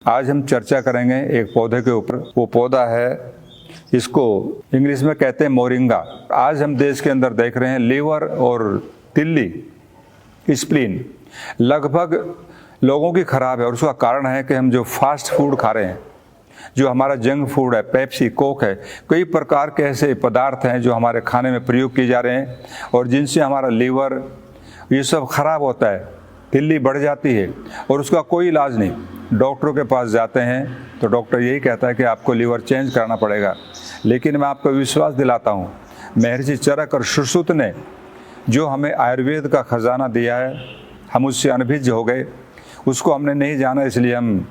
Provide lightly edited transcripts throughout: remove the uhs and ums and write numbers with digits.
आज हम चर्चा करेंगे एक पौधे के ऊपर। वो पौधा है, इसको इंग्लिश में कहते हैं मोरिंगा। आज हम देश के अंदर देख रहे हैं लीवर और तिल्ली, स्प्लीन लगभग लोगों की खराब है। और उसका कारण है कि हम जो फास्ट फूड खा रहे हैं, जो हमारा जंक फूड है, पेप्सी, कोक है, कई प्रकार के ऐसे पदार्थ हैं जो हमारे खाने में प्रयोग किए जा रहे हैं और जिनसे हमारा लीवर ये सब खराब होता है, तिल्ली बढ़ जाती है और उसका कोई इलाज नहीं। डॉक्टरों के पास जाते हैं तो डॉक्टर यही कहता है कि आपको लीवर चेंज करना पड़ेगा। लेकिन मैं आपको विश्वास दिलाता हूँ, महर्षि चरक और सुश्रुत ने जो हमें आयुर्वेद का खजाना दिया है, हम उससे अनभिज्ञ हो गए। उसको हमने नहीं जाना, इसलिए हम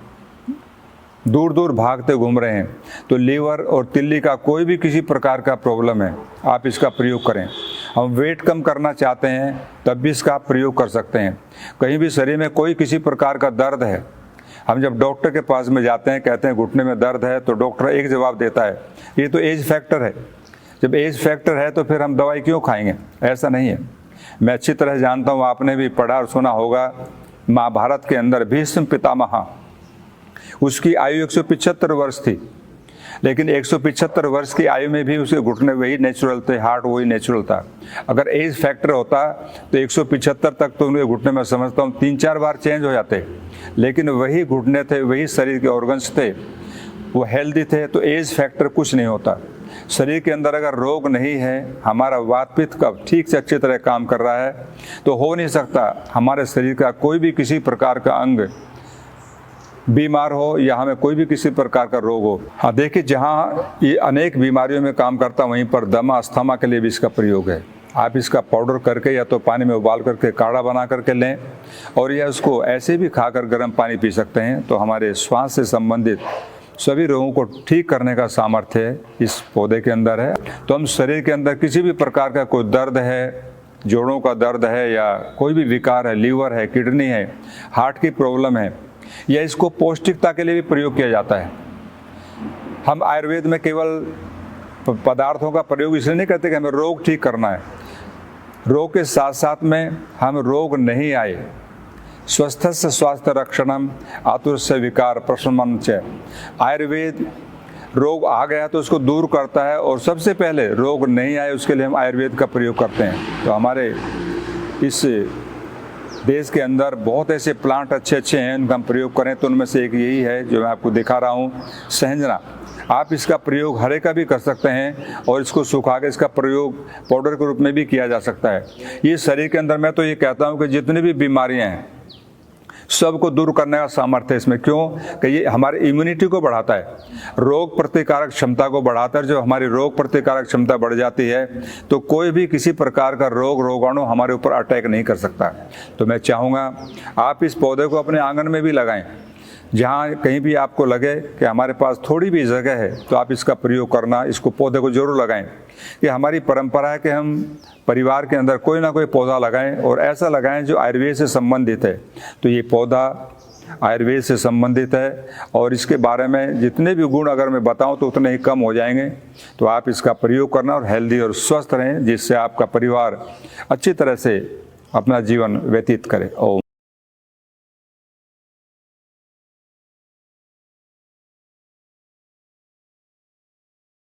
दूर दूर भागते घूम रहे हैं। तो लीवर और तिल्ली का कोई भी किसी प्रकार का प्रॉब्लम है, आप इसका प्रयोग करें। हम वेट कम करना चाहते हैं तब भी इसका आप प्रयोग कर सकते हैं। कहीं भी शरीर में कोई किसी प्रकार का दर्द है, हम जब डॉक्टर के पास में जाते हैं, कहते हैं घुटने में दर्द है, तो डॉक्टर एक जवाब देता है, ये तो एज फैक्टर है। जब एज फैक्टर है तो फिर हम दवाई क्यों खाएंगे? ऐसा नहीं है। मैं अच्छी तरह जानता हूँ, आपने भी पढ़ा और सुना होगा, महाभारत के अंदर भीष्म पितामह, उसकी आयु 175 वर्ष थी, लेकिन 175 वर्ष की आयु में भी उसके घुटने वही नेचुरल थे, हार्ट वही नेचुरल था। अगर एज फैक्टर होता तो 175 तक तो उनके घुटने में समझता हूँ 3-4 बार चेंज हो जाते, लेकिन वही घुटने थे, वही शरीर के ऑर्गन्स थे, वो हेल्दी थे। तो एज फैक्टर कुछ नहीं होता। शरीर के अंदर अगर रोग नहीं है, हमारा वात पित्त का ठीक से अच्छी तरह काम कर रहा है, तो हो नहीं सकता हमारे शरीर का कोई भी किसी प्रकार का अंग बीमार हो या हमें कोई भी किसी प्रकार का रोग हो। हाँ, देखिए, जहाँ ये अनेक बीमारियों में काम करता, वहीं पर दमा, अस्थमा के लिए भी इसका प्रयोग है। आप इसका पाउडर करके या तो पानी में उबाल करके काढ़ा बना करके लें, और या उसको ऐसे भी खाकर गर्म पानी पी सकते हैं। तो हमारे श्वास से संबंधित सभी रोगों को ठीक करने का सामर्थ्य इस पौधे के अंदर है। तो हम शरीर के अंदर किसी भी प्रकार का कोई दर्द है, जोड़ों का दर्द है या कोई भी विकार है, लीवर है, किडनी है, हार्ट की प्रॉब्लम है, या इसको पौष्टिकता के लिए भी प्रयोग किया जाता है। हम आयुर्वेद में केवल पदार्थों का प्रयोग इसलिए नहीं करते कि हमें रोग ठीक करना है। रोग के साथ साथ में हम रोग नहीं आए, स्वस्थस्य स्वास्थ्य रक्षणम आतुरस्य विकार प्रशमनम च। आयुर्वेद रोग आ गया तो उसको दूर करता है, और सबसे पहले रोग नहीं आए उसके लिए हम आयुर्वेद का प्रयोग करते हैं। तो हमारे इस देश के अंदर बहुत ऐसे प्लांट अच्छे अच्छे हैं, उनका हम प्रयोग करें। तो उनमें से एक यही है जो मैं आपको दिखा रहा हूँ, सहजना। आप इसका प्रयोग हरे का भी कर सकते हैं और इसको सुखा के इसका प्रयोग पाउडर के रूप में भी किया जा सकता है। ये शरीर के अंदर, मैं तो ये कहता हूँ कि जितनी भी बीमारियाँ हैं सबको दूर करने का सामर्थ्य है इसमें। क्यों? कि ये हमारी इम्यूनिटी को बढ़ाता है, रोग प्रतिकारक क्षमता को बढ़ाता है। जब हमारी रोग प्रतिकारक क्षमता बढ़ जाती है तो कोई भी किसी प्रकार का रोगाणु हमारे ऊपर अटैक नहीं कर सकता। तो मैं चाहूँगा आप इस पौधे को अपने आंगन में भी लगाएं। जहाँ कहीं भी आपको लगे कि हमारे पास थोड़ी भी जगह है तो आप इसका प्रयोग करना, इसको पौधे को जरूर लगाएं। कि हमारी परंपरा है कि हम परिवार के अंदर कोई ना कोई पौधा लगाएं, और ऐसा लगाएं जो आयुर्वेद से संबंधित है। तो ये पौधा आयुर्वेद से संबंधित है, और इसके बारे में जितने भी गुण अगर मैं बताऊं तो उतने ही कम हो जाएंगे। तो आप इसका प्रयोग करना और हेल्दी और स्वस्थ रहें, जिससे आपका परिवार अच्छी तरह से अपना जीवन व्यतीत करे। ओम।